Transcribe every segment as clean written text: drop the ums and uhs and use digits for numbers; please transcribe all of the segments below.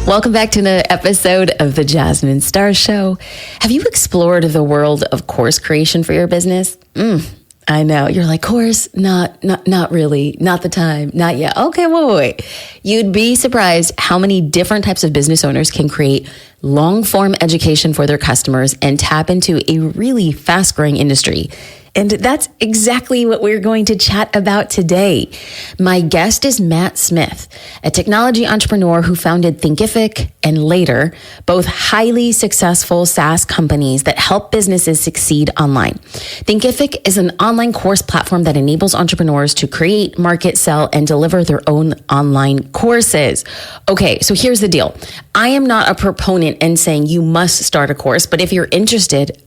Welcome back to another episode of the Jasmine Star Show. Have you explored the world of course creation for your business? I know. You're like, course? Not really. Not the time. Not yet. Okay, wait. You'd be surprised how many different types of business owners can create long-form education for their customers and tap into a really fast-growing industry. And that's exactly what we're going to chat about today. My guest is Matt Smith, a technology entrepreneur who founded Thinkific and Later, both highly successful SaaS companies that help businesses succeed online. Thinkific is an online course platform that enables entrepreneurs to create, market, sell, and deliver their own online courses. Okay, so here's the deal. I am not a proponent in saying you must start a course, but if you're interested,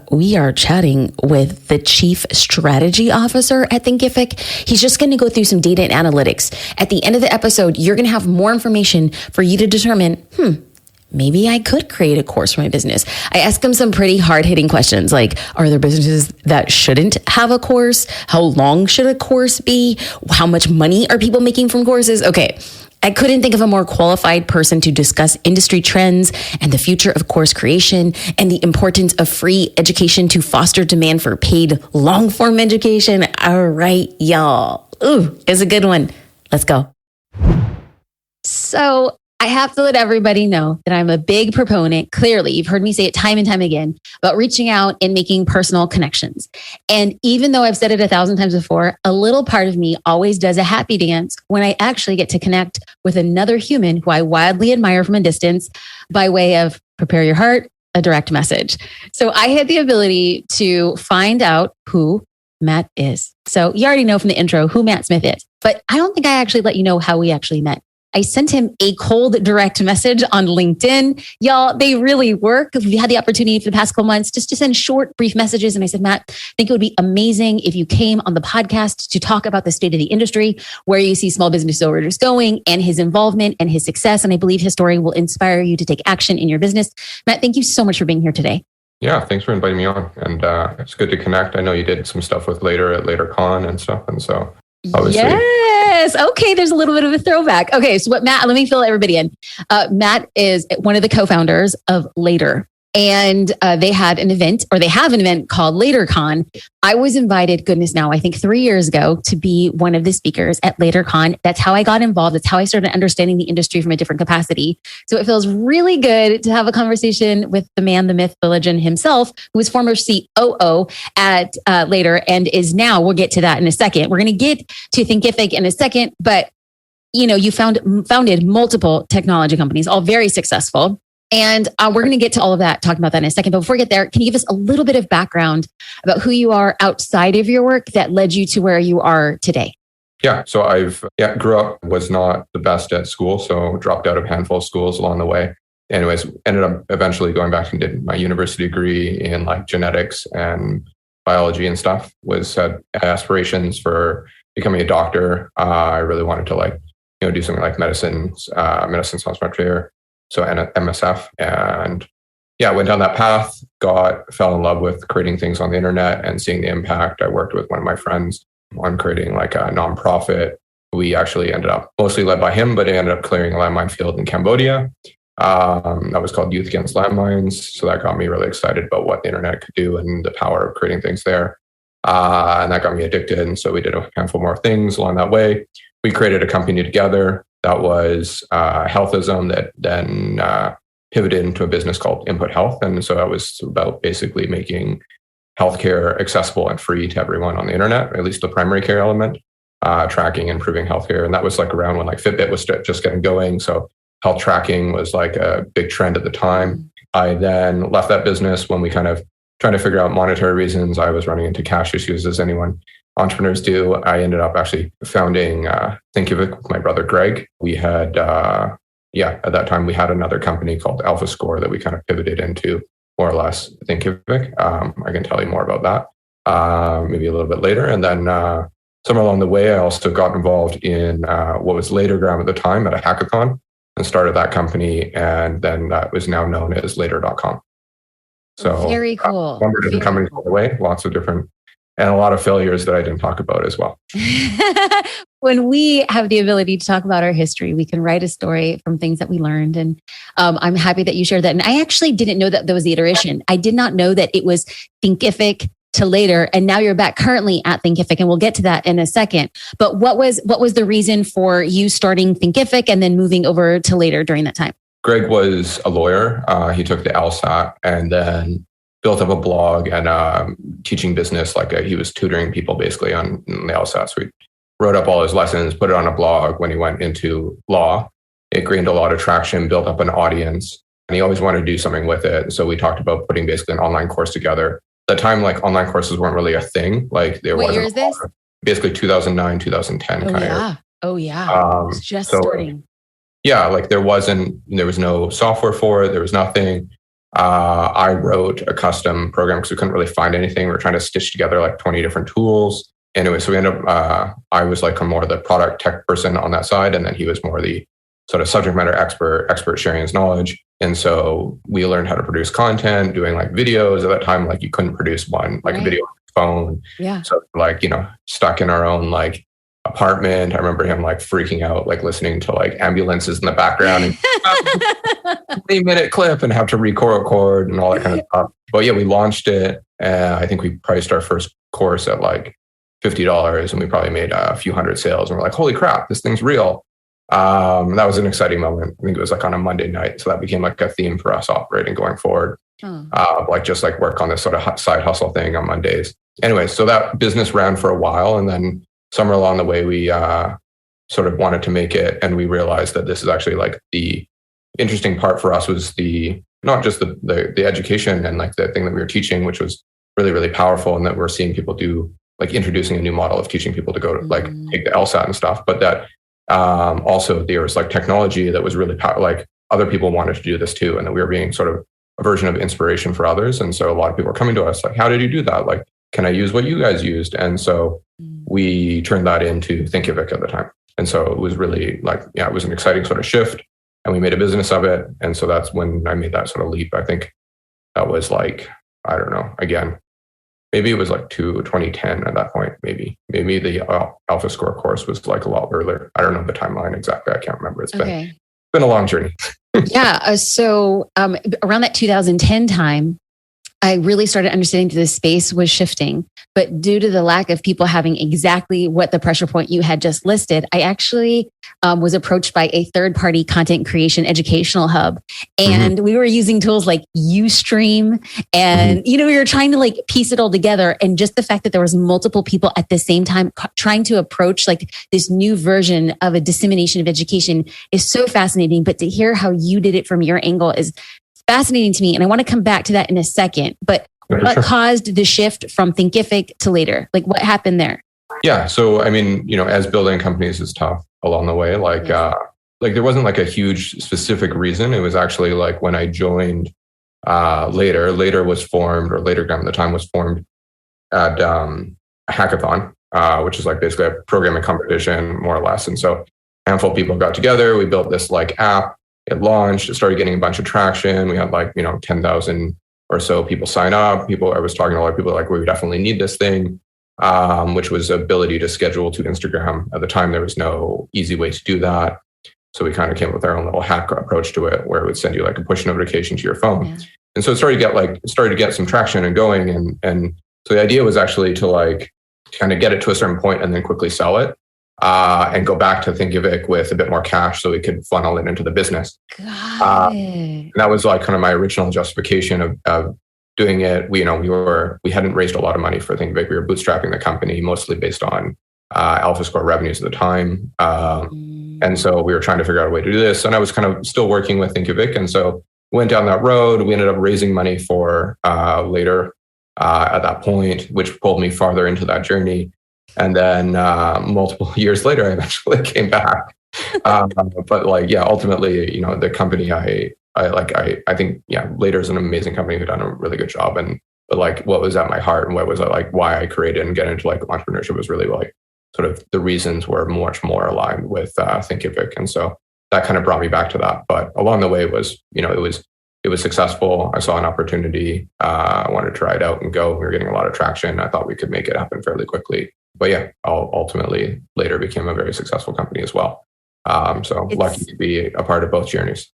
we are chatting with the Chief Strategy Officer at Thinkific. He's just going to go through some data and analytics. At the end of the episode, you're going to have more information for you to determine, maybe I could create a course for my business. I ask him some pretty hard-hitting questions like, are there businesses that shouldn't have a course? How long should a course be? How much money are people making from courses? Okay. I couldn't think of a more qualified person to discuss industry trends and the future of course creation and the importance of free education to foster demand for paid long-form education. All right, y'all. Ooh, it's a good one. Let's go. So I have to let everybody know that I'm a big proponent. Clearly, you've heard me say it time and time again about reaching out and making personal connections. And even though I've said it 1,000 times before, a little part of me always does a happy dance when I actually get to connect with another human who I wildly admire from a distance by way of prepare your heart, a direct message. So I had the ability to find out who Matt is. So you already know from the intro who Matt Smith is, but I don't think I actually let you know how we actually met. I sent him a cold direct message on LinkedIn. Y'all, they really work. We've had the opportunity for the past couple months just to send short, brief messages. And I said, Matt, I think it would be amazing if you came on the podcast to talk about the state of the industry, where you see small business owners going and his involvement and his success. And I believe his story will inspire you to take action in your business. Matt, thank you so much for being here today. Yeah, thanks for inviting me on. And it's good to connect. I know you did some stuff with Later at LaterCon and stuff. And so obviously... Yes. Okay. There's a little bit of a throwback. Okay. So let me fill everybody in. Matt is one of the co-founders of Later. And they have an event called LaterCon. I was invited, goodness now, I think 3 years ago to be one of the speakers at LaterCon. That's how I got involved. That's how I started understanding the industry from a different capacity. So it feels really good to have a conversation with the man, the myth, the legend himself, who was former COO at Later and is now, we'll get to that in a second. We're going to get to Thinkific in a second, but you founded multiple technology companies, all very successful. And we're going to get to all of that, talking about that in a second. But before we get there, can you give us a little bit of background about who you are outside of your work that led you to where you are today? Yeah. So I've grew up, was not the best at school, so dropped out of a handful of schools along the way. Anyways, ended up eventually going back and did my university degree in like genetics and biology and stuff. Had aspirations for becoming a doctor. I really wanted to do something like medicine sounds much fair. So MSF, and went down that path, fell in love with creating things on the internet and seeing the impact. I worked with one of my friends on creating like a nonprofit. We actually ended up mostly led by him, but it ended up clearing a landmine field in Cambodia. That was called Youth Against Landmines. So that got me really excited about what the internet could do and the power of creating things there. And that got me addicted. And so we did a handful more things along that way. We created a company together that was Healthism, that then pivoted into a business called Input Health. And so that was about basically making healthcare accessible and free to everyone on the internet, or at least the primary care element, tracking and improving healthcare. And that was like around when like Fitbit was just getting going. So health tracking was like a big trend at the time. I then left that business when we kind of trying to figure out monetary reasons. I was running into cash issues, as entrepreneurs do. I ended up actually founding Thinkific with my brother Greg. We had, at that time we had another company called Alpha Score that we kind of pivoted into, more or less, Thinkific. I can tell you more about that maybe a little bit later. And then somewhere along the way, I also got involved in what was Latergram at the time at a hackathon and started that company. And then that was now known as Later.com. So very cool. A number of different companies on the way, lots of different and a lot of failures that I didn't talk about as well. When we have the ability to talk about our history, we can write a story from things that we learned. And I'm happy that you shared that. And I actually didn't know that there was the iteration. I did not know that it was Thinkific to later. And now you're back currently at Thinkific. And we'll get to that in a second. But what was the reason for you starting Thinkific and then moving over to later during that time? Greg was a lawyer. He took the LSAT and then built up a blog and teaching business. He was tutoring people basically on the LSAT. So he wrote up all his lessons, put it on a blog. When he went into law, it gained a lot of traction, built up an audience, and he always wanted to do something with it. So we talked about putting basically an online course together. At the time, online courses weren't really a thing. What year is this? Basically 2009, 2010 kind of. Oh yeah. It's just starting. Yeah, there was no software for it. There was nothing. I wrote a custom program because we couldn't really find anything. We were trying to stitch together 20 different tools. Anyway, so we ended up, I was more the product tech person on that side. And then he was more the sort of subject matter expert sharing his knowledge. And so we learned how to produce content, doing videos. At that time, you couldn't produce one, right. A video on your phone. Yeah. So stuck in our own apartment. I remember him freaking out, listening to ambulances in the background and 20-minute clip and have to record and all that kind of stuff. But yeah, we launched it. I think we priced our first course at $50 and we probably made a few hundred sales and we're holy crap, this thing's real. That was an exciting moment. I think it was on a Monday night. So that became a theme for us operating going forward. Just work on this sort of side hustle thing on Mondays. Anyway, so that business ran for a while. And then somewhere along the way, we sort of wanted to make it. And we realized that this is actually the interesting part for us was not just the education and the thing that we were teaching, which was really, really powerful. And that we're seeing people do introducing a new model of teaching people to go to take the LSAT and stuff. But that also there was technology that was really other people wanted to do this too. And that we were being sort of a version of inspiration for others. And so a lot of people were coming to us how did you do that? Can I use what you guys used? And so we turned that into Thinkific at the time. And so it was really it was an exciting sort of shift and we made a business of it. And so that's when I made that sort of leap. I think that was I don't know, again, maybe it was 2010 at that point, maybe the Alpha Score course was a lot earlier. I don't know the timeline exactly. I can't remember. It's been a long journey. Yeah. So around that 2010 time, I really started understanding that the space was shifting. But due to the lack of people having exactly what the pressure point you had just listed, I actually was approached by a third-party content creation educational hub. And we were using tools like Ustream. And, we were trying to piece it all together. And just the fact that there was multiple people at the same time trying to approach this new version of a dissemination of education is so fascinating. But to hear how you did it from your angle is fascinating to me. And I want to come back to that in a second. But what caused the shift from Thinkific to later? What happened there? Yeah. So, as building companies is tough along the way. There wasn't a huge specific reason. It was actually when I joined later was formed, or later at the time was formed at a hackathon, which is basically a programming competition, more or less. And so a handful of people got together. We built this app. It launched, it started getting a bunch of traction. We had 10,000 or so people sign up. I was talking to a lot of people we definitely need this thing, which was ability to schedule to Instagram. At the time, there was no easy way to do that. So we kind of came up with our own little hack approach to it, where it would send you a push notification to your phone. Yeah. And so it started to get some traction and going. And so the idea was actually to kind of get it to a certain point and then quickly sell it. And go back to Thinkific with a bit more cash so we could funnel it into the business. Got it. And that was kind of my original justification of doing it. We hadn't raised a lot of money for Thinkific. We were bootstrapping the company mostly based on Alpha Score revenues at the time. And so we were trying to figure out a way to do this. And I was kind of still working with Thinkific. And so went down that road. We ended up raising money for later at that point, which pulled me farther into that journey. And then multiple years later, I eventually came back. But ultimately, the company I think, later is an amazing company who've done a really good job. But what was at my heart and what was why I created and get into entrepreneurship was really sort of the reasons were much more aligned with Thinkific. And so that kind of brought me back to that. But along the way was it was successful. I saw an opportunity. I wanted to try it out and go. We were getting a lot of traction. I thought we could make it happen fairly quickly. But yeah, ultimately later became a very successful company as well. So lucky to be a part of both journeys.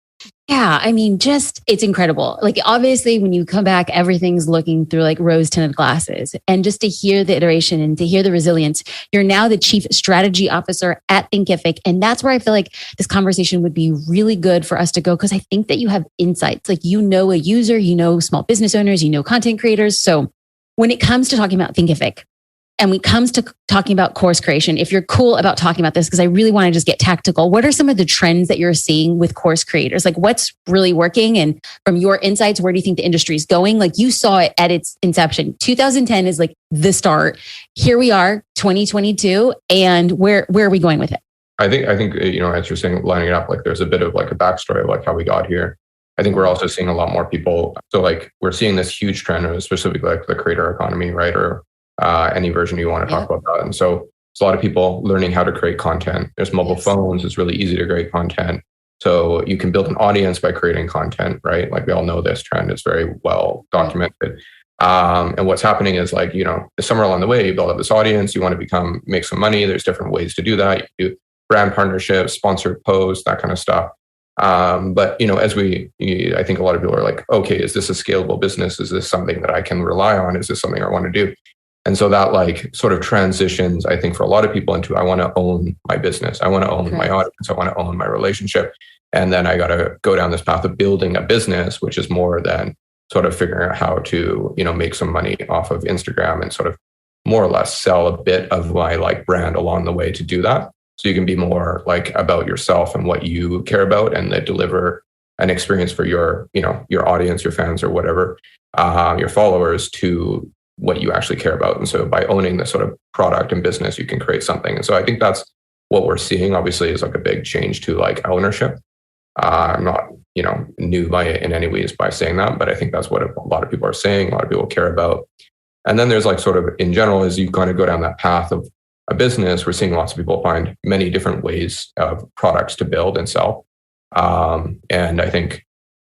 Yeah, I mean, it's incredible. Like, obviously, when you come back, everything's looking through like rose tinted glasses. And just to hear the iteration and to hear the resilience, you're now the chief strategy officer at Thinkific. And that's where I feel like this conversation would be really good for us to go, because I think that you have insights. Like, you know, a user, you know, small business owners, you know, content creators. So when it comes to talking about Thinkific, and when it comes to talking about course creation, if you're cool about talking about this, because I really want to just get tactical, what are some of the trends that you're seeing with course creators? Like, what's really working? And from your insights, where do you think the industry is going? Like, you saw it at its inception. 2010 is like the start. Here we are, 2022. And where are we going with it? I think, you know, as you're saying, lining it up, like there's a bit of like a backstory of like how we got here. I think we're also seeing a lot more people. So like we're seeing this huge trend of specifically like the creator economy, right? Or any version you want to talk about that. And so there's a lot of people learning how to create content. There's mobile phones. It's really easy to create content. So you can build an audience by creating content, right? Like we all know this trend is very well documented. And what's happening is like, you know, somewhere along the way, you build up this audience, you want to make some money. There's different ways to do that. You do brand partnerships, sponsored posts, that kind of stuff. But, you know, I think a lot of people are like, okay, is this a scalable business? Is this something that I can rely on? Is this something I want to do? And so that like sort of transitions, I think, for a lot of people into, I want to own my business. I want to own my audience. I want to own my relationship. And then I got to go down this path of building a business, which is more than sort of figuring out how to, you know, make some money off of Instagram and sort of more or less sell a bit of my like brand along the way to do that. So you can be more like about yourself and what you care about, and then deliver an experience for your, you know, your audience, your fans or whatever, your followers, to what you actually care about. And so by owning this sort of product and business, you can create something. And so I think that's what we're seeing, obviously, is like a big change to like ownership. I'm not, you know, new by it in any ways by saying that, but I think that's what a lot of people are saying, a lot of people care about. And then there's like sort of in general, as you kind of go down that path of a business, we're seeing lots of people find many different ways of products to build and sell. And I think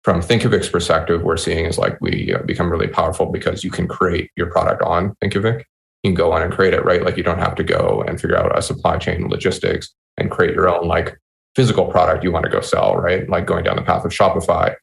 from Thinkific's perspective, we're seeing is like we become really powerful because you can create your product on Thinkific. You can go on and create it, right? Like you don't have to go and figure out a supply chain logistics and create your own like physical product you want to go sell, right? Like going down the path of Shopify,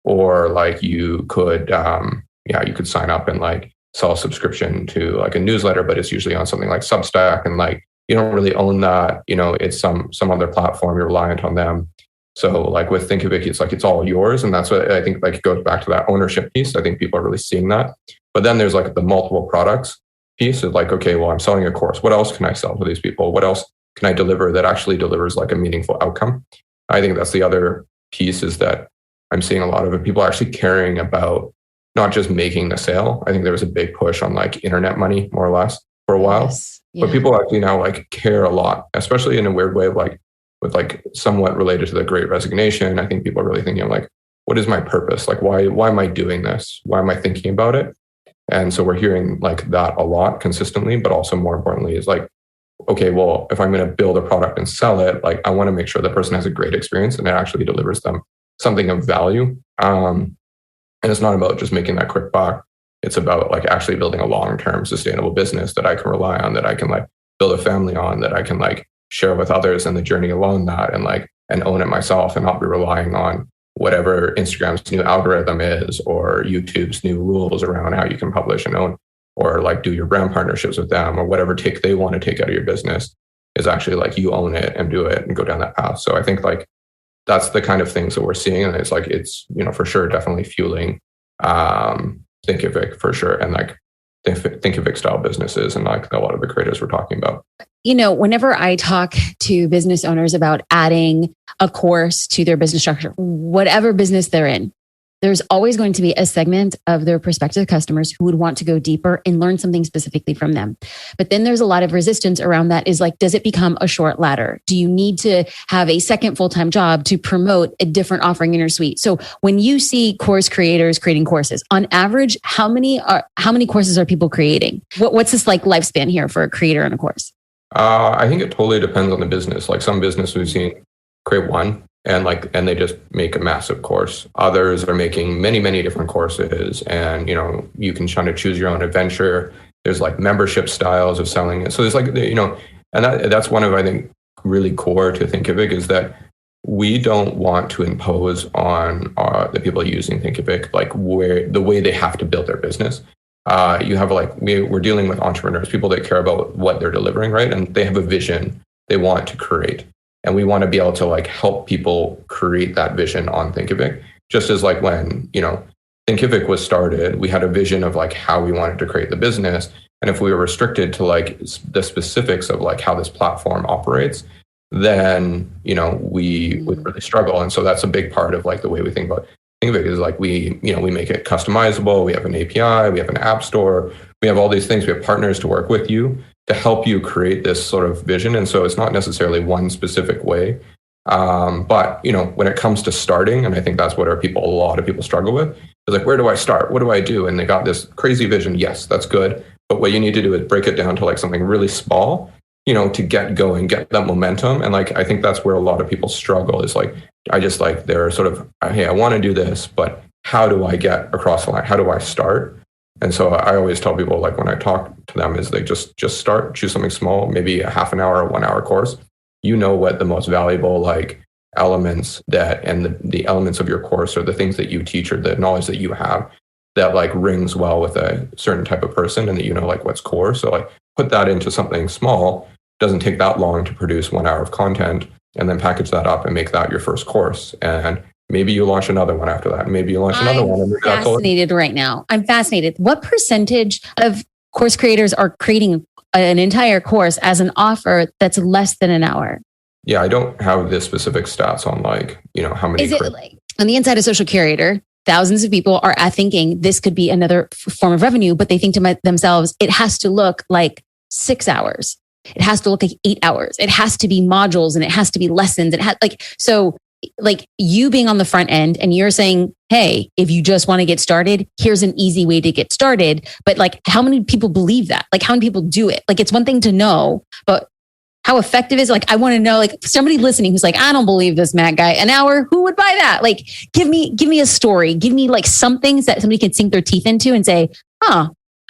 or like you could, you could sign up and like sell a subscription to like a newsletter, but it's usually on something like Substack, and like you don't really own that. You know, it's some other platform. You're reliant on them. So like with Thinkific, it's like it's all yours. And that's what I think like it goes back to that ownership piece. I think people are really seeing that. But then there's like the multiple products piece of like, okay, well, I'm selling a course. What else can I sell to these people? What else can I deliver that actually delivers like a meaningful outcome? I think that's the other piece, is that I'm seeing a lot of people actually caring about not just making the sale. I think there was a big push on like internet money, more or less, for a while. But people actually now like care a lot, especially in a weird way of like, with like somewhat related to the Great Resignation. I think people are really thinking of like, what is my purpose? Like, why am I doing this? Why am I thinking about it? And so we're hearing like that a lot consistently, but also more importantly is like, okay, well, if I'm going to build a product and sell it, like I want to make sure the person has a great experience and it actually delivers them something of value. And it's not about just making that quick buck. It's about like actually building a long-term sustainable business that I can rely on, that I can like build a family on, that I can like share with others and the journey along that, and own it myself, and not be relying on whatever Instagram's new algorithm is, or YouTube's new rules around how you can publish and own, or like do your brand partnerships with them, or whatever take they want to take out of your business, is actually like you own it and do it and go down that path. So I think like that's the kind of things that we're seeing. And it's like, it's, you know, for sure, definitely fueling Thinkific for sure. And like Thinkific style businesses and like a lot of the creators we're talking about. You know, whenever I talk to business owners about adding a course to their business structure, whatever business they're in, there's always going to be a segment of their prospective customers who would want to go deeper and learn something specifically from them. But then there's a lot of resistance around that, is like, does it become a short ladder? Do you need to have a second full-time job to promote a different offering in your suite? So when you see course creators creating courses, on average, how many courses are people creating? What's this like lifespan here for a creator in a course? I think it totally depends on the business. Like some business we've seen create one, and they just make a massive course. Others are making many, many different courses, and you can kind of choose your own adventure. There's like membership styles of selling it. So there's like, and that's one of, I think, really core to Thinkific, is that we don't want to impose on the people using Thinkific like the way they have to build their business. You have we're dealing with entrepreneurs, people that care about what they're delivering, right? And they have a vision they want to create. And we want to be able to like help people create that vision on Thinkific. Just as like when, Thinkific was started, we had a vision of like how we wanted to create the business. And if we were restricted to like the specifics of like how this platform operates, then, we would really struggle. And so that's a big part of like the way we think about Thinkific, is like we make it customizable. We have an API, we have an app store, we have all these things. We have partners to work with you to help you create this sort of vision. And so it's not necessarily one specific way. But, when it comes to starting, and I think that's what a lot of people struggle with, is like, where do I start? What do I do? And they got this crazy vision. Yes, that's good. But what you need to do is break it down to like something really small, to get going, get that momentum. And like, I think that's where a lot of people struggle, is like, they're sort of, hey, I want to do this, but how do I get across the line? How do I start? And so I always tell people, like when I talk to them, is they just start, choose something small, maybe a half an hour or 1 hour course. What the most valuable like elements and the elements of your course, or the things that you teach, or the knowledge that you have that like rings well with a certain type of person, and that like what's core. So like put that into something small. Doesn't take that long to produce 1 hour of content, and then package that up and make that your first course. And maybe you launch another one after that. Maybe you launch another one. I'm fascinated right now. I'm fascinated. What percentage of course creators are creating an entire course as an offer that's less than an hour? Yeah, I don't have the specific stats on like, how many. Is it like on the inside of Social Curator, thousands of people are thinking this could be another form of revenue, but they think to themselves, it has to look like 6 hours. It has to look like 8 hours. It has to be modules, and it has to be lessons. So you being on the front end, and you're saying, hey, if you just want to get started, here's an easy way to get started. But like, how many people believe that? Like, how many people do it? Like, it's one thing to know, but how effective is it? Like, I want to know, like, somebody listening who's like, I don't believe this Matt guy, an hour, who would buy that? Like, give me a story. Give me like some things that somebody can sink their teeth into and say, I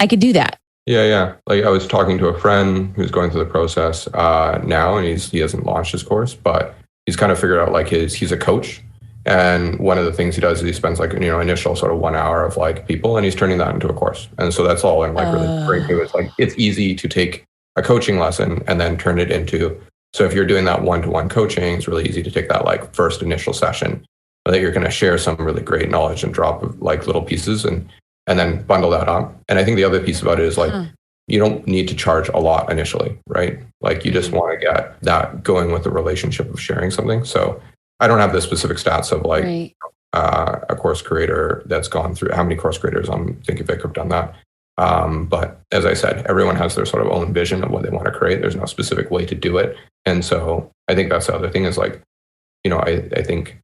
could do that. Yeah. Like I was talking to a friend who's going through the process now, and he hasn't launched his course, but he's kind of figured out like he's a coach. And one of the things he does is he spends like, initial sort of 1 hour of like people, and he's turning that into a course. And so that's all I'm like really bringing to. It's like, it's easy to take a coaching lesson and then turn it into. So if you're doing that one-to-one coaching, it's really easy to take that like first initial session that you're going to share some really great knowledge and drop like little pieces and then bundle that up. And I think the other piece about it is like, you don't need to charge a lot initially, right? Like you just want to get that going with the relationship of sharing something. So I don't have the specific stats of like a course creator that's gone through, how many course creators on Thinkific have done that. But as I said, everyone has their sort of own vision of what they want to create. There's no specific way to do it. And so I think that's the other thing is like, I think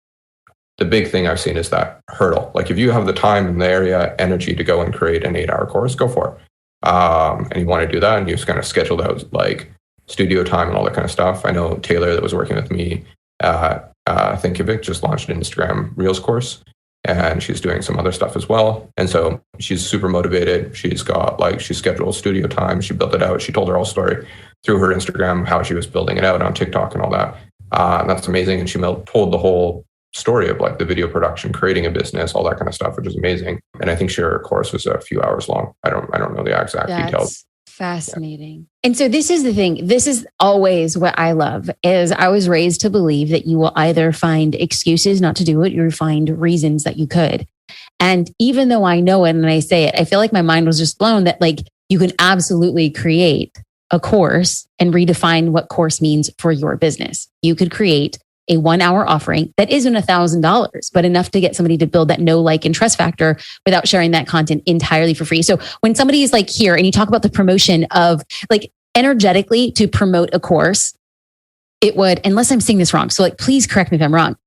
the big thing I've seen is that hurdle. Like if you have the time and the area, energy to go and create an 8 hour course, go for it. And you want to do that, and you just kind of scheduled out like studio time and all that kind of stuff. I know Taylor that was working with me at Thinkific just launched an Instagram Reels course, and she's doing some other stuff as well. And so she's super motivated. She's got she scheduled studio time. She built it out. She told her whole story through her Instagram, how she was building it out on TikTok and all that. And that's amazing. And she told the whole story of like the video production, creating a business, all that kind of stuff, which is amazing. And I think her course was a few hours long. I don't know the exact details. Fascinating. Yeah. And so this is the thing. This is always what I love is I was raised to believe that you will either find excuses not to do it, or find reasons that you could. And even though I know it and I say it, I feel like my mind was just blown that like you can absolutely create a course and redefine what course means for your business. You could create a 1 hour offering that isn't $1,000, but enough to get somebody to build that know, like, and trust factor without sharing that content entirely for free. So when somebody is like here and you talk about the promotion of like energetically to promote a course, it would, unless I'm saying this wrong. So like, please correct me if I'm wrong.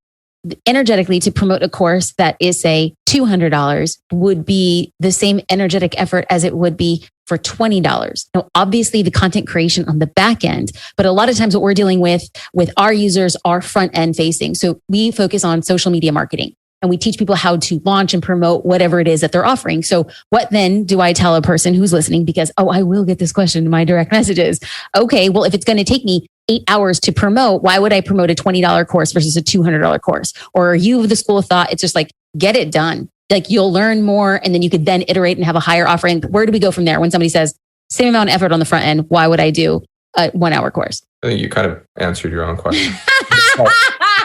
Energetically to promote a course that is say $200 would be the same energetic effort as it would be for $20. Now, obviously the content creation on the back end, but a lot of times what we're dealing with our users are front end facing. So we focus on social media marketing and we teach people how to launch and promote whatever it is that they're offering. So what then do I tell a person who's listening? Because, I will get this question in my direct messages. Okay, well, if it's going to take me 8 hours to promote, why would I promote a $20 course versus a $200 course? Or are you of the school of thought, it's just like, get it done. Like you'll learn more and then you could then iterate and have a higher offering. Where do we go from there? When somebody says, same amount of effort on the front end, why would I do a 1 hour course? I think you kind of answered your own question.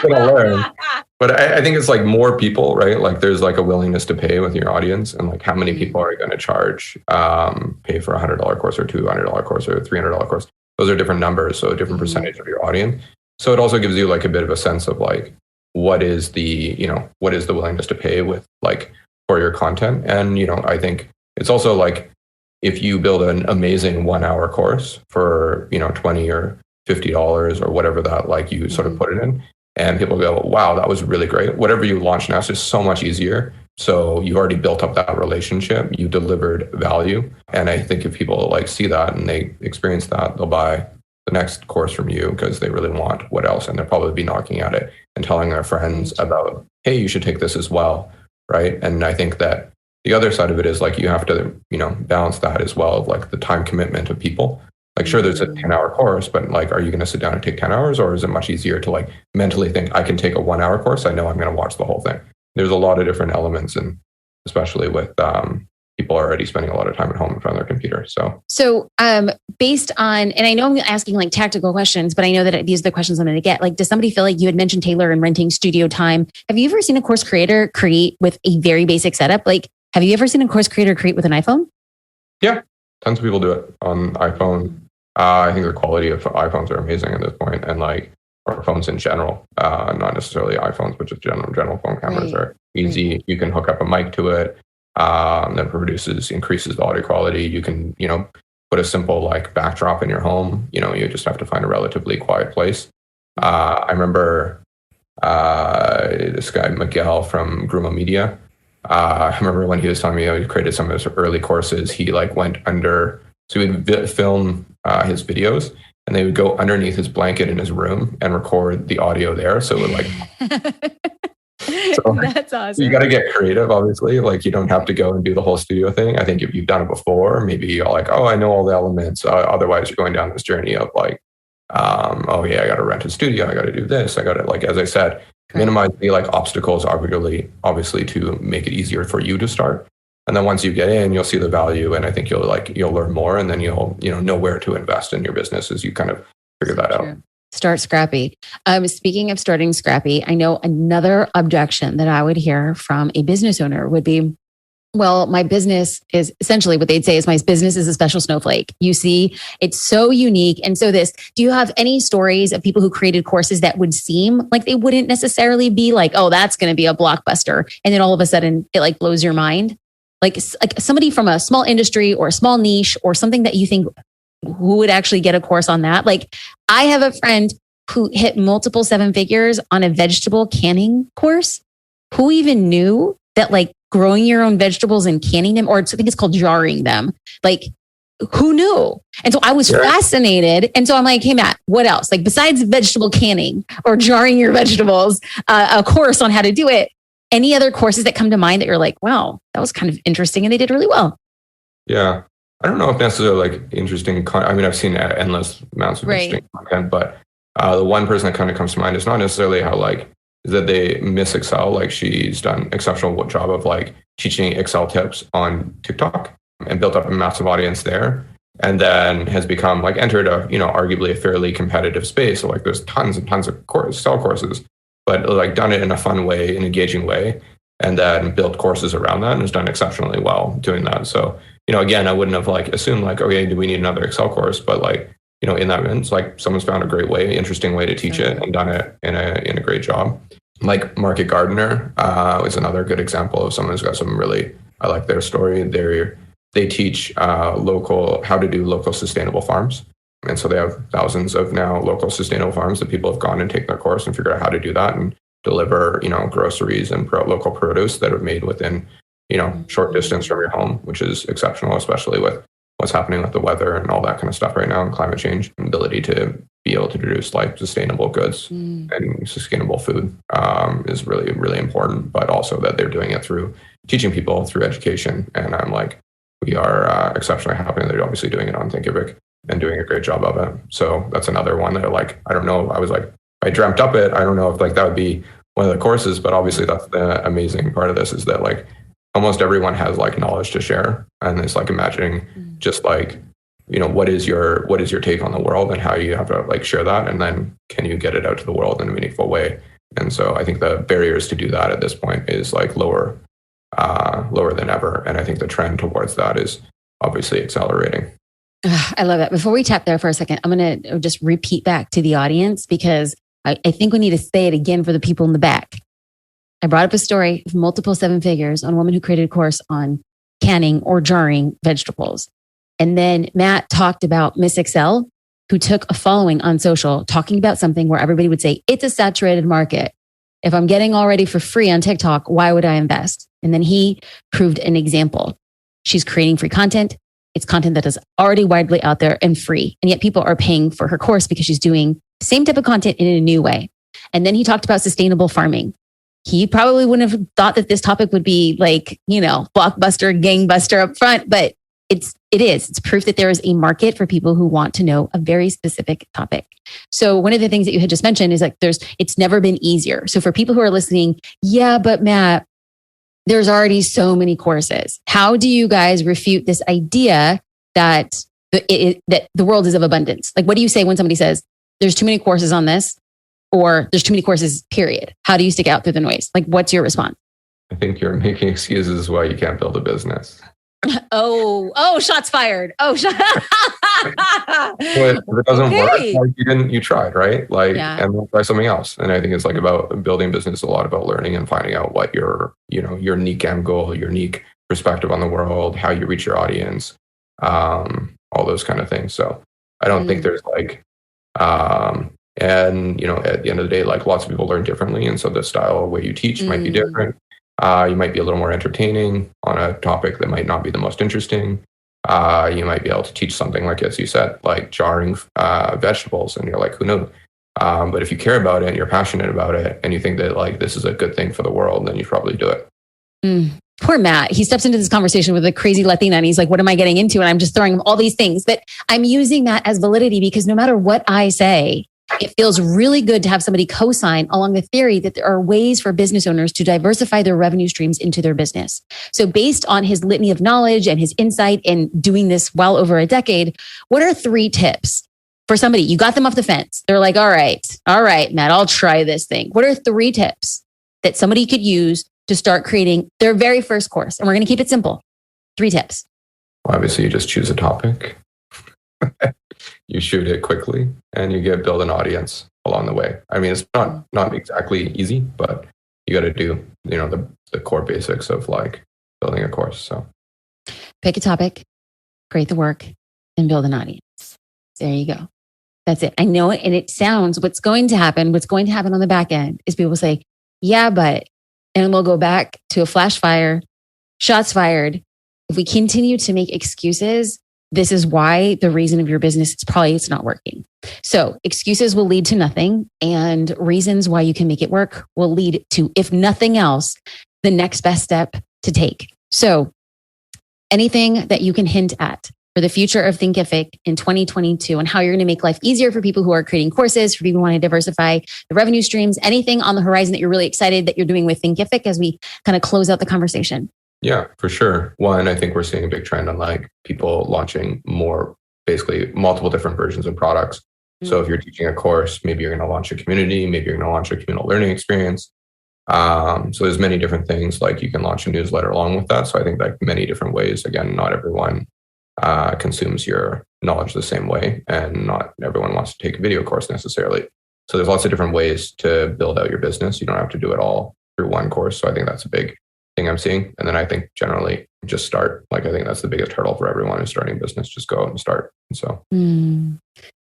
Gonna learn. But I think it's like more people, right? Like there's like a willingness to pay with your audience, and like how many people are going to charge, pay for $100 course or $200 course or $300 course. Those are different numbers, so a different percentage of your audience. So it also gives you like a bit of a sense of like what is the willingness to pay with like for your content. And I think it's also like if you build an amazing 1 hour course for $20 or $50 or whatever that like you sort of put it in, and people go, wow, that was really great. Whatever you launch now is just so much easier. So you already built up that relationship. You delivered value. And I think if people like see that and they experience that, they'll buy the next course from you because they really want what else. And they'll probably be knocking at it and telling their friends about, hey, you should take this as well. Right. And I think that the other side of it is like you have to, balance that as well, of like the time commitment of people. Like, sure, there's a 10-hour course, but like, are you going to sit down and take 10 hours? Or is it much easier to like mentally think, I can take a 1 hour course. I know I'm going to watch the whole thing. There's a lot of different elements, and especially with people already spending a lot of time at home in front of their computer. So based on, and I know I'm asking like tactical questions, but I know that these are the questions I'm going to get. Like, does somebody feel like you had mentioned Taylor and renting studio time? Have you ever seen a course creator create with a very basic setup? Like, have you ever seen a course creator create with an iPhone? Yeah, tons of people do it on iPhone. I think the quality of iPhones are amazing at this point, and like or phones in general, not necessarily iPhones, but just general phone cameras are easy. Right. You can hook up a mic to it that increases the audio quality. You can put a simple like backdrop in your home. You just have to find a relatively quiet place. I remember this guy Miguel from Gruma Media. I remember when he was telling me he created some of his early courses. He like went under. So he would film his videos, and they would go underneath his blanket in his room and record the audio there. So it would like, that's awesome. You got to get creative, obviously. Like you don't have to go and do the whole studio thing. I think if you've done it before, maybe you're like, oh, I know all the elements. Otherwise, you're going down this journey of like, oh yeah, I got to rent a studio. I got to do this. I got to, like, as I said, minimize the like obstacles, obviously to make it easier for you to start. And then once you get in, you'll see the value, and I think you'll learn more, and then you'll know where to invest in your business as you kind of figure that out. Start scrappy. Speaking of starting scrappy, I know another objection that I would hear from a business owner would be, well, my business is essentially what they'd say is my business is a special snowflake. You see, it's so unique. And so do you have any stories of people who created courses that would seem like they wouldn't necessarily be like, oh, that's going to be a blockbuster. And then all of a sudden it like blows your mind? Like somebody from a small industry or a small niche or something that you think who would actually get a course on that? Like I have a friend who hit multiple 7 figures on a vegetable canning course. Who even knew that like growing your own vegetables and canning them, or I think it's called jarring them. Like who knew? And so I was fascinated. And so I'm like, hey, Matt, what else? Like besides vegetable canning or jarring your vegetables, a course on how to do it. Any other courses that come to mind that you're like, wow, that was kind of interesting and they did really well? Yeah. I don't know if necessarily like interesting. I've seen endless amounts of interesting content, but the one person that kind of comes to mind is not necessarily how like, is that they miss Excel. Like she's done an exceptional job of like teaching Excel tips on TikTok and built up a massive audience there. And then has become like entered arguably a fairly competitive space. So like there's tons and tons of Excel courses, but like done it in a fun way, an engaging way, and then built courses around that and has done exceptionally well doing that. So, again, I wouldn't have like assumed like, okay, do we need another Excel course? But like, in that it's like someone's found a great way, interesting way to teach it and done it in a great job. Like Market Gardener is another good example of someone who's got some really, I like their story. They teach how to do local sustainable farms. And so they have thousands of now local sustainable farms that people have gone and taken their course and figured out how to do that and deliver, groceries and local produce that are made within, short distance from your home, which is exceptional, especially with what's happening with the weather and all that kind of stuff right now, and climate change, ability to be able to produce like sustainable goods and sustainable food is really, really important, but also that they're doing it through teaching people through education. And I'm like, we are exceptionally happy that they're obviously doing it on Thinkific and doing a great job of it. So that's another one that like, I don't know, I was like, I dreamt up it. I don't know if like that would be one of the courses, but obviously that's the amazing part of this is that like almost everyone has like knowledge to share. And it's like imagining just like, you know, what is your take on the world and how you have to like share that, and then can you get it out to the world in a meaningful way? And so I think the barriers to do that at this point is like lower than ever, and I think the trend towards that is obviously accelerating. I love it. Before we tap there for a second, I'm going to just repeat back to the audience because I think we need to say it again for the people in the back. I brought up a story of multiple 7 figures on a woman who created a course on canning or jarring vegetables. And then Matt talked about Miss Excel, who took a following on social, talking about something where everybody would say, it's a saturated market. If I'm getting already for free on TikTok, why would I invest? And then he proved an example. She's creating free content. It's content that is already widely out there and free. And yet people are paying for her course because she's doing the same type of content in a new way. And then he talked about sustainable farming. He probably wouldn't have thought that this topic would be like, you know, blockbuster, gangbuster up front, but it is. It's proof that there is a market for people who want to know a very specific topic. So one of the things that you had just mentioned is like it's never been easier. So for people who are listening, yeah, but Matt, there's already so many courses. How do you guys refute this idea that that the world is of abundance? Like, what do you say when somebody says there's too many courses on this, or there's too many courses, period? How do you stick out through the noise? Like, what's your response? I think you're making excuses why you can't build a business. Oh, shots fired. But if it doesn't work, like you tried, right? Like, and we'll try something else. And I think it's like about building business, a lot about learning and finding out what your unique end goal, your unique perspective on the world, how you reach your audience, all those kind of things. So I don't think there's like, and you know, at the end of the day, like lots of people learn differently. And so the style way you teach might be different. You might be a little more entertaining on a topic that might not be the most interesting. You might be able to teach something like, as you said, like jarring vegetables, and you're like, who knows? But if you care about it and you're passionate about it and you think that like this is a good thing for the world, then you probably do it. Poor Matt. He steps into this conversation with a crazy Latina and he's like, what am I getting into? And I'm just throwing him all these things. But I'm using that as validity because no matter what I say, it feels really good to have somebody co-sign along the theory that there are ways for business owners to diversify their revenue streams into their business. So based on his litany of knowledge and his insight in doing this well over a decade, what are 3 tips for somebody? You got them off the fence. They're like, all right, Matt, I'll try this thing. What are 3 tips that somebody could use to start creating their very first course? And we're going to keep it simple. 3 tips. Well, obviously, you just choose a topic. You shoot it quickly and you build an audience along the way. I mean, it's not exactly easy, but you got to do, you know, the core basics of like building a course. So pick a topic, create the work, and build an audience. There you go. That's it. I know it. And it sounds what's going to happen on the back end is people say, yeah, but, and we'll go back to a flash fire, shots fired. If we continue to make excuses, this is why the reason of your business, it's not working. So excuses will lead to nothing, and reasons why you can make it work will lead to, if nothing else, the next best step to take. So anything that you can hint at for the future of Thinkific in 2022 and how you're going to make life easier for people who are creating courses, for people who want to diversify the revenue streams, anything on the horizon that you're really excited that you're doing with Thinkific as we kind of close out the conversation? Yeah, for sure. One, I think we're seeing a big trend on like people launching basically multiple different versions of products. So if you're teaching a course, maybe you're going to launch a community, maybe you're going to launch a communal learning experience. So there's many different things, like you can launch a newsletter along with that. So I think like many different ways. Again, not everyone consumes your knowledge the same way, and not everyone wants to take a video course necessarily. So there's lots of different ways to build out your business. You don't have to do it all through one course. So I think that's a big thing I'm seeing. And then I think generally just start. Like I think that's the biggest hurdle for everyone who's starting a business. Just go out and start. And so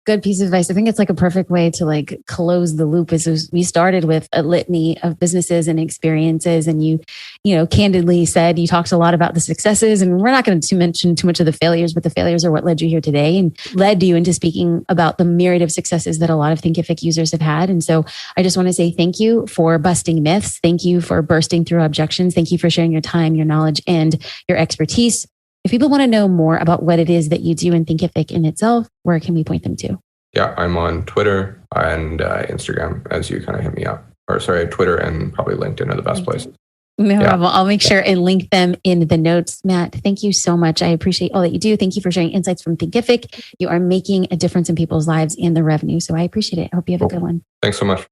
good piece of advice. I think it's like a perfect way to like close the loop. Is we started with a litany of businesses and experiences, and you candidly said you talked a lot about the successes, and we're not going to mention too much of the failures, but the failures are what led you here today and led you into speaking about the myriad of successes that a lot of Thinkific users have had. And so I just want to say thank you for busting myths. Thank you for bursting through objections. Thank you for sharing your time, your knowledge, and your expertise. If people want to know more about what it is that you do in Thinkific in itself, where can we point them to? Yeah, I'm on Twitter and Instagram as you kind of hit me up. Or sorry, Twitter and probably LinkedIn are the best places. No problem. I'll make sure and link them in the notes. Matt, thank you so much. I appreciate all that you do. Thank you for sharing insights from Thinkific. You are making a difference in people's lives and the revenue. So I appreciate it. I hope you have a good one. Thanks so much.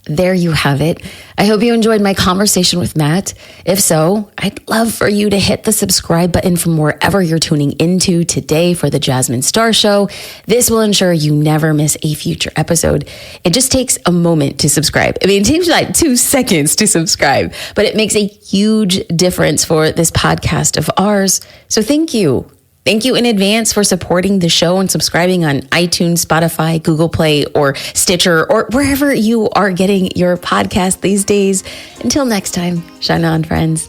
There you have it. I hope you enjoyed my conversation with Matt. If so, I'd love for you to hit the subscribe button from wherever you're tuning into today for the Jasmine Star Show. This will ensure you never miss a future episode. It just takes a moment to subscribe. I mean, it takes like 2 seconds to subscribe, but it makes a huge difference for this podcast of ours. So thank you. Thank you in advance for supporting the show and subscribing on iTunes, Spotify, Google Play, or Stitcher, or wherever you are getting your podcast these days. Until next time, shine on, friends.